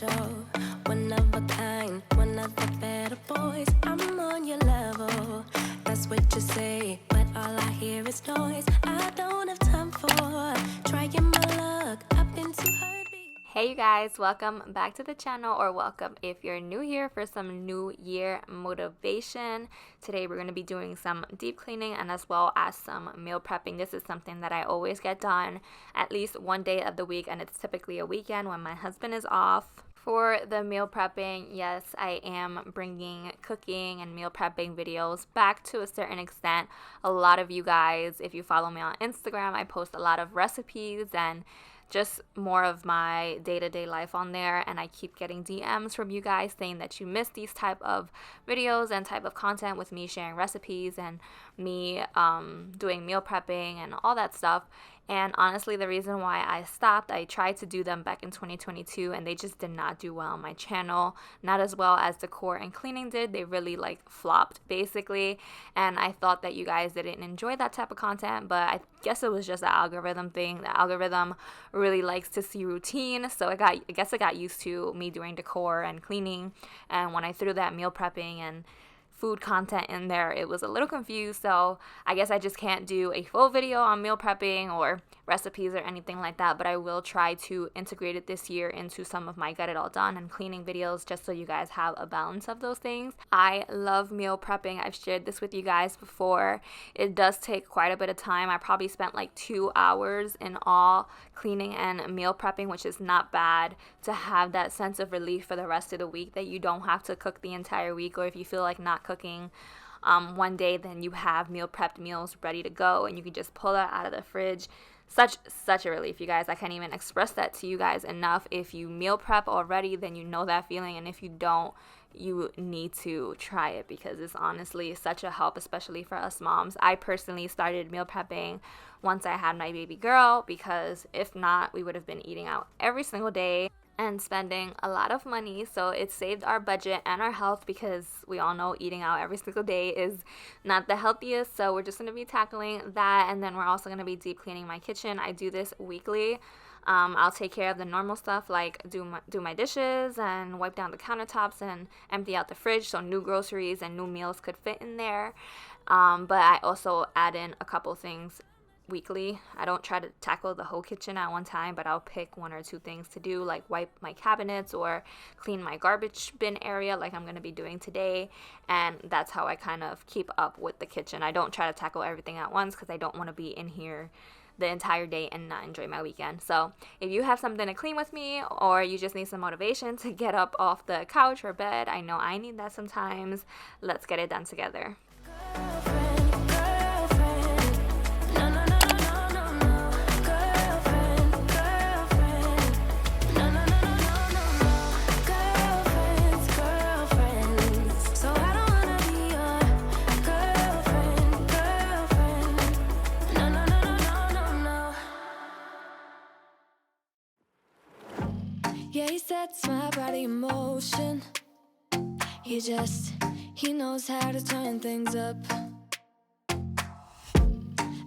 special, one of a kind, one of the better boys. I'm on your level, that's what you say, but all I hear is noise. I don't have time for trying my luck. I've been too hurt. Hey you guys, welcome back to the channel, or welcome if you're new here for some new year motivation. Today we're going to be doing some deep cleaning and as well as some meal prepping. This is something that I always get done at least one day of the week, and it's typically a weekend when my husband is off. For the meal prepping, yes, I am bringing cooking and meal prepping videos back to a certain extent. A lot of you guys, if you follow me on Instagram, I post a lot of recipes and just more of my day-to-day life on there, and I keep getting DMs from you guys saying that you miss these type of videos and type of content with me sharing recipes and me doing meal prepping and all that stuff. And honestly, the reason why I stopped, I tried to do them back in 2022 and they just did not do well on my channel, not as well as decor and cleaning did. They really flopped basically, and I thought that you guys didn't enjoy that type of content, but I guess it was just an algorithm thing. The algorithm really likes to see routine, so I guess I got used to me doing decor and cleaning, and when I threw that meal prepping and food content in there, it was a little confused. So I guess I just can't do a full video on meal prepping or recipes or anything like that, but I will try to integrate it this year into some of my Get It All Done and cleaning videos, just so you guys have a balance of those things. I love meal prepping. I've shared this with you guys before. It does take quite a bit of time. I probably spent like 2 hours in all cleaning and meal prepping, which is not bad, to have that sense of relief for the rest of the week, that you don't have to cook the entire week, or if you feel like not cooking one day, then you have meal prepped meals ready to go and you can just pull that out of the fridge. Such a relief, you guys. I can't even express that to you guys enough. If you meal prep already, then you know that feeling, and if you don't, you need to try it, because it's honestly such a help, especially for us moms. I personally started meal prepping once I had my baby girl, because if not, we would have been eating out every single day and spending a lot of money. So it saved our budget and our health, because we all know eating out every single day is not the healthiest. So we're just going to be tackling that, and then we're also going to be deep cleaning my kitchen. I do this weekly. I'll take care of the normal stuff, like do my dishes and wipe down the countertops and empty out the fridge so new groceries and new meals could fit in there. But I also add in a couple things weekly. I don't try to tackle the whole kitchen at one time, but I'll pick 1 or 2 things to do, like wipe my cabinets or clean my garbage bin area, like I'm going to be doing today. And that's how I kind of keep up with the kitchen. I don't try to tackle everything at once, because I don't want to be in here the entire day and not enjoy my weekend. So if you have something to clean with me, or you just need some motivation to get up off the couch or bed, I know I need that sometimes, let's get it done together. Yeah, he sets my body in motion. He knows how to turn things up.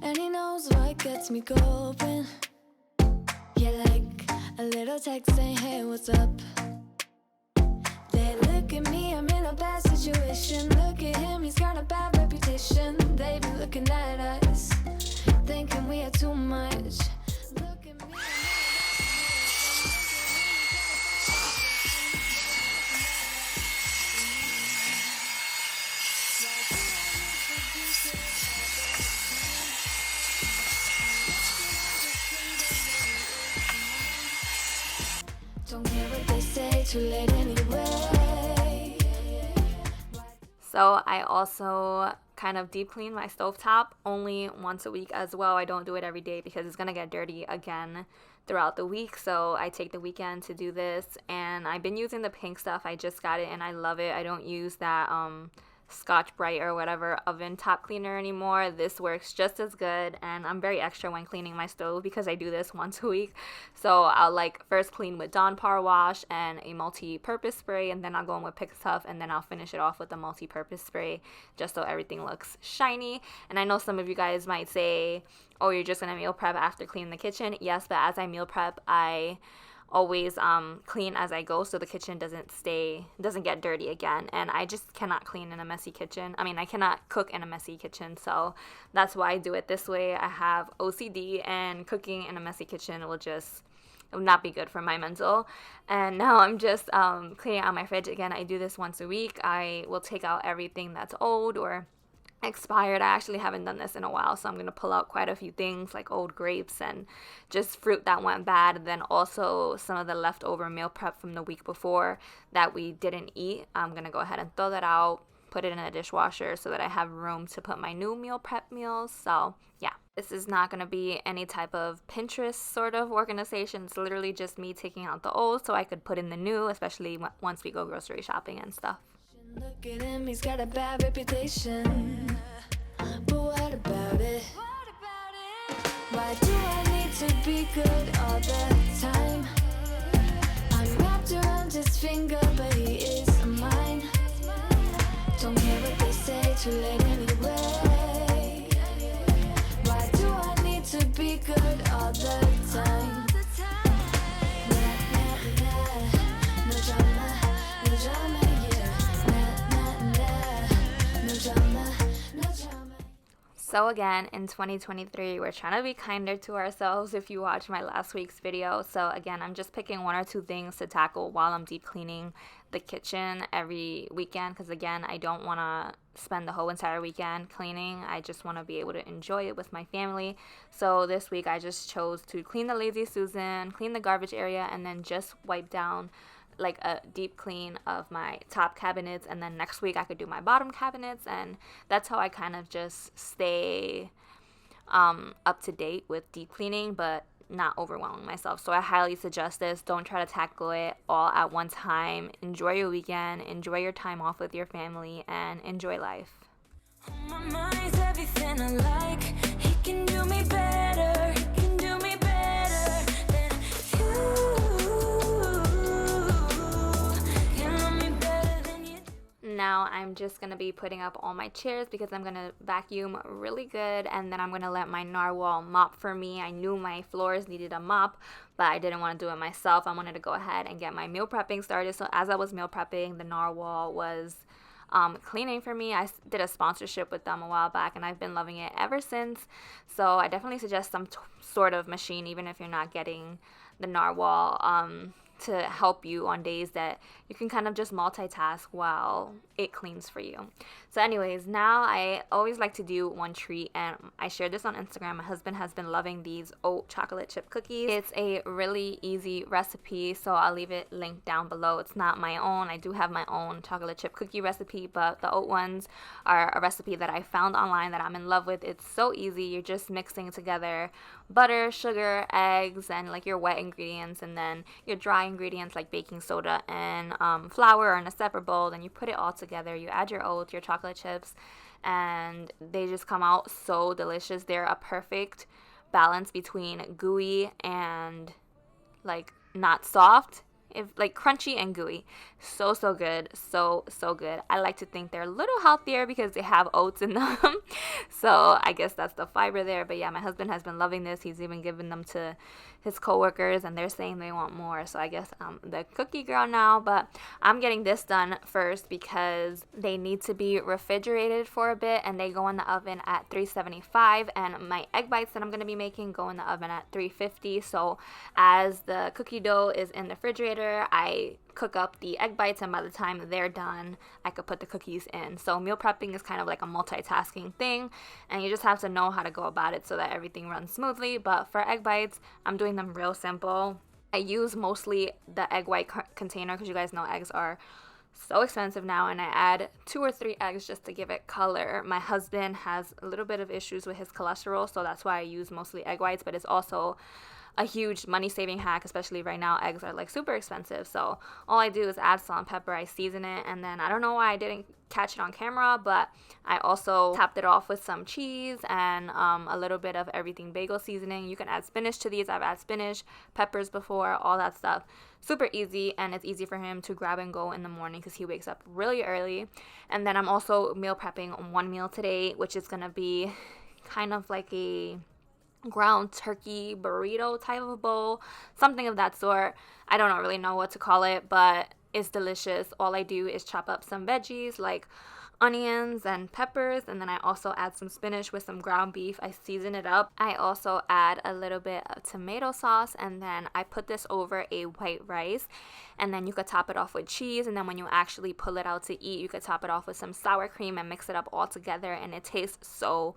And he knows what gets me going. Yeah, like a little text saying, hey, what's up? They look at me, I'm in a bad situation. Look at him, he's got a bad reputation. They be looking at us, thinking we are too much. Look at me. Don't care what they say, too late anyway. So I also kind of deep clean my stovetop only once a week as well. I don't do it every day because it's gonna get dirty again throughout the week. So I take the weekend to do this, and I've been using the pink stuff. I just got it and I love it. I don't use that Scotch Brite or whatever oven top cleaner anymore. This works just as good, and I'm very extra when cleaning my stove because I do this once a week. So I'll first clean with Dawn Power Wash and a multi-purpose spray, and then I'll go in with Pick Stuff, and then I'll finish it off with a multi-purpose spray just so everything looks shiny. And I know some of you guys might say, oh, you're just gonna meal prep after cleaning the kitchen. Yes, but as I meal prep, I always clean as I go so the kitchen doesn't get dirty again. And I just cannot clean in a messy kitchen. I mean, I cannot cook in a messy kitchen, so that's why I do it this way. I have OCD, and cooking in a messy kitchen it would not be good for my mental. And now I'm just cleaning out my fridge. Again, I do this once a week. I will take out everything that's old or expired. I actually haven't done this in a while, so I'm going to pull out quite a few things like old grapes and just fruit that went bad, and then also some of the leftover meal prep from the week before that we didn't eat. I'm going to go ahead and throw that out, put it in a dishwasher so that I have room to put my new meal prep meals. So yeah, this is not going to be any type of Pinterest sort of organization. It's literally just me taking out the old so I could put in the new, especially once we go grocery shopping and stuff. Look at him, he's got a bad reputation. But what about it? Why do I need to be good all the time? I'm wrapped around his finger, but he is mine. Don't care what they say, too late anyway. Why do I need to be good all the time? No drama, no drama. So again, in 2023, we're trying to be kinder to ourselves if you watch my last week's video. So again, I'm just picking one or two things to tackle while I'm deep cleaning the kitchen every weekend, because again, I don't want to spend the whole entire weekend cleaning. I just want to be able to enjoy it with my family. So this week I just chose to clean the Lazy Susan, clean the garbage area, and then just wipe down like a deep clean of my top cabinets, and then next week I could do my bottom cabinets. And that's how I kind of just stay up to date with deep cleaning, but not overwhelming myself. So I highly suggest this. Don't try to tackle it all at one time. Enjoy your weekend, enjoy your time off with your family, and enjoy life. My mind's everything I like. He can do me better. He can do me better than you. Now I'm just going to be putting up all my chairs because I'm going to vacuum really good, and then I'm going to let my narwhal mop for me. I knew my floors needed a mop, but I didn't want to do it myself. I wanted to go ahead and get my meal prepping started. So as I was meal prepping, the narwhal was cleaning for me. I did a sponsorship with them a while back, and I've been loving it ever since. So I definitely suggest some sort of machine, even if you're not getting the narwhal, to help you on days that you can kind of just multitask while it cleans for you. So anyways, now I always like to do one treat, and I shared this on Instagram. My husband has been loving these oat chocolate chip cookies. It's a really easy recipe, so I'll leave it linked down below. It's not my own. I do have my own chocolate chip cookie recipe, but the oat ones are a recipe that I found online that I'm in love with. It's so easy. You're just mixing together butter, sugar, eggs, and like your wet ingredients, and then your dry ingredients like baking soda and flour in a separate bowl. Then you put it all together. You add your oats, your chocolate chips, and they just come out so delicious. They're a perfect balance between gooey and like not soft, if like crunchy and gooey. So good, so good. I like to think they're a little healthier because they have oats in them. So I guess that's the fiber there. But yeah, my husband has been loving this. He's even given them to his coworkers, and they're saying they want more. So I guess I'm the cookie girl now. But I'm getting this done first because they need to be refrigerated for a bit, and they go in the oven at 375. And my egg bites that I'm going to be making go in the oven at 350. So as the cookie dough is in the refrigerator, I cook up the egg bites, and by the time they're done, I could put the cookies in. So meal prepping is kind of like a multitasking thing, and you just have to know how to go about it so that everything runs smoothly. But for egg bites, I'm doing them real simple. I use mostly the egg white container because you guys know eggs are so expensive now, and I add 2 or 3 eggs just to give it color. My husband has a little bit of issues with his cholesterol, so that's why I use mostly egg whites, but it's also a huge money saving hack, especially right now. Eggs are like super expensive. So all I do is add salt and pepper, I season it, and then I don't know why I didn't catch it on camera, but I also topped it off with some cheese and a little bit of everything bagel seasoning. You can add spinach to these. I've added spinach, peppers before, all that stuff. Super easy, and it's easy for him to grab and go in the morning because he wakes up really early. And then I'm also meal prepping one meal today, which is gonna be kind of like a ground turkey burrito type of bowl, something of that sort. I don't really know what to call it, but it's delicious. All I do is chop up some veggies like onions and peppers, and then I also add some spinach with some ground beef. I season it up. I also add a little bit of tomato sauce, and then I put this over a white rice, and then you could top it off with cheese, and then when you actually pull it out to eat, you could top it off with some sour cream and mix it up all together, and it tastes so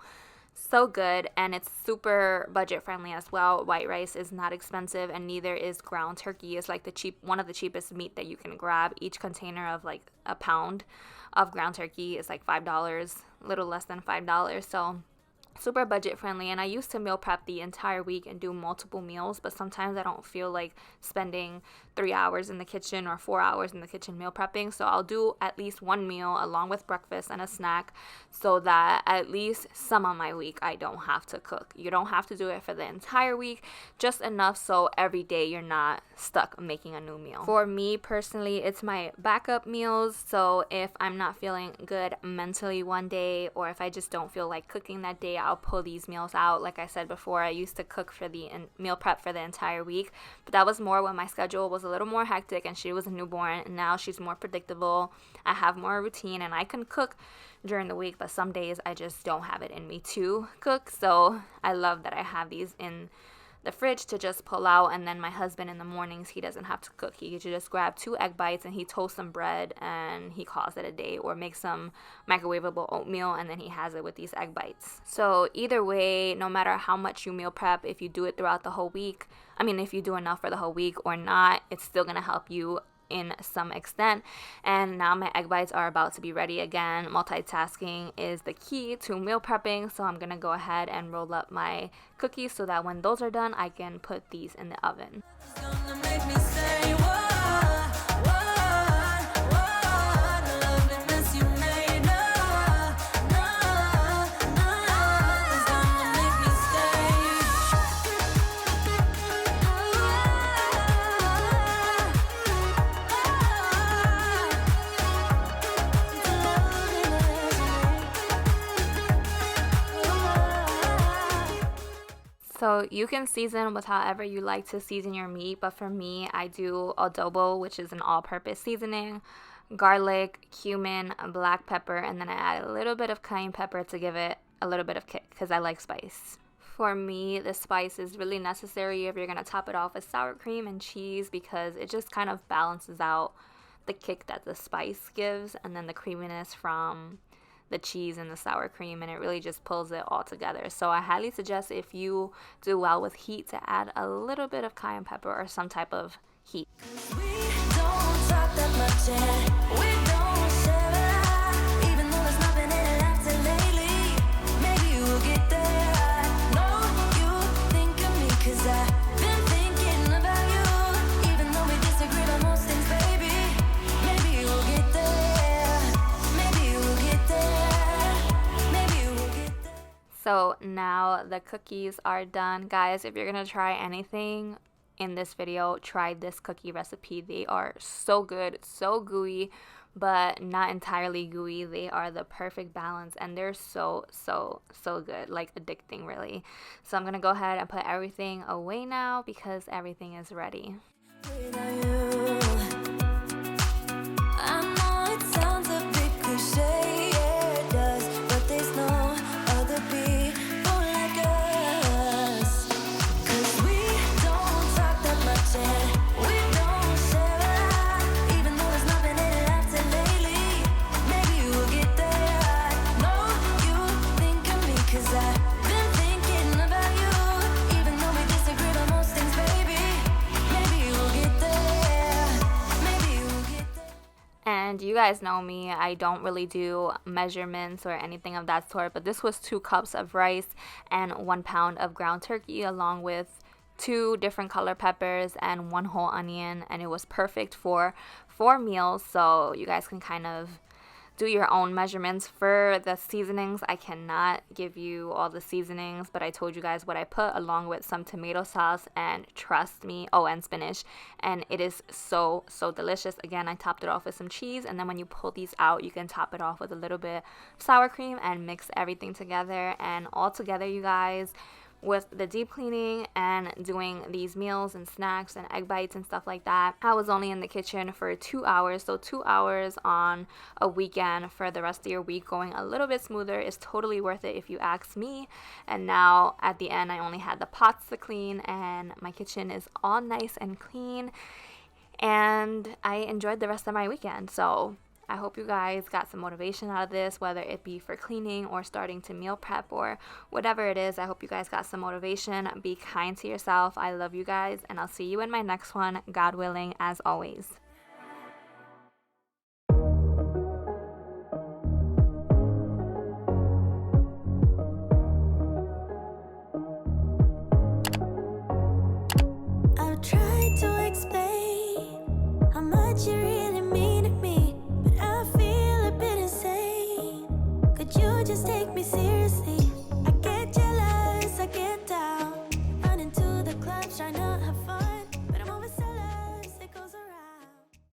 good, and it's super budget friendly as well. White rice is not expensive, and neither is ground turkey. It's like one of the cheapest meat that you can grab. Each container of like a pound of ground turkey is like $5, a little less than $5. So super budget friendly. And I used to meal prep the entire week and do multiple meals, but sometimes I don't feel like spending 3 hours in the kitchen or 4 hours in the kitchen meal prepping. So I'll do at least one meal along with breakfast and a snack, so that at least some of my week I don't have to cook. You don't have to do it for the entire week, just enough so every day you're not stuck making a new meal. For me personally, it's my backup meals. So if I'm not feeling good mentally one day, or if I just don't feel like cooking that day, I'll pull these meals out. Like I said before, I used to cook for the meal prep for the entire week, but that was more when my schedule was a little more hectic and she was a newborn, and now she's more predictable. I have more routine and I can cook during the week, but some days I just don't have it in me to cook. So I love that I have these in the fridge to just pull out. And then my husband in the mornings, he doesn't have to cook. He could just grab 2 egg bites and he toasts some bread and he calls it a day, or makes some microwavable oatmeal and then he has it with these egg bites. So either way, no matter how much you meal prep, if you do it throughout the whole week, if you do enough for the whole week or not, it's still going to help you in some extent. And now my egg bites are about to be ready again. Multitasking is the key to meal prepping, so I'm gonna go ahead and roll up my cookies so that when those are done, I can put these in the oven. So you can season with however you like to season your meat, but for me, I do adobo, which is an all-purpose seasoning, garlic, cumin, black pepper, and then I add a little bit of cayenne pepper to give it a little bit of kick because I like spice. For me, the spice is really necessary if you're going to top it off with sour cream and cheese, because it just kind of balances out the kick that the spice gives and then the creaminess from the cheese and the sour cream, and it really just pulls it all together. So I highly suggest, if you do well with heat, to add a little bit of cayenne pepper or some type of heat. So now the cookies are done. Guys, if you're gonna try anything in this video, try this cookie recipe. They are so good, so gooey, but not entirely gooey. They are the perfect balance, and they're so good, like addicting, really. So I'm gonna go ahead and put everything away now because everything is ready. And you guys know me, I don't really do measurements or anything of that sort, but this was 2 cups of rice and 1 pound of ground turkey, along with 2 different color peppers and 1 whole onion, and it was perfect for 4 meals. So you guys can kind of do your own measurements. For the seasonings, I cannot give you all the seasonings, but I told you guys what I put, along with some tomato sauce, and trust me, and spinach, and it is so delicious. Again, I topped it off with some cheese, and then when you pull these out, you can top it off with a little bit of sour cream and mix everything together. And all together, you guys, with the deep cleaning and doing these meals and snacks and egg bites and stuff like that, I was only in the kitchen for 2 hours. So 2 hours on a weekend for the rest of your week going a little bit smoother is totally worth it if you ask me. And now at the end, I only had the pots to clean and my kitchen is all nice and clean. And I enjoyed the rest of my weekend. So I hope you guys got some motivation out of this, whether it be for cleaning or starting to meal prep or whatever it is. I hope you guys got some motivation. Be kind to yourself. I love you guys, and I'll see you in my next one, God willing, as always. I've tried to explain how much you really mean to me, but I feel a bit insane. Could you just take me seriously?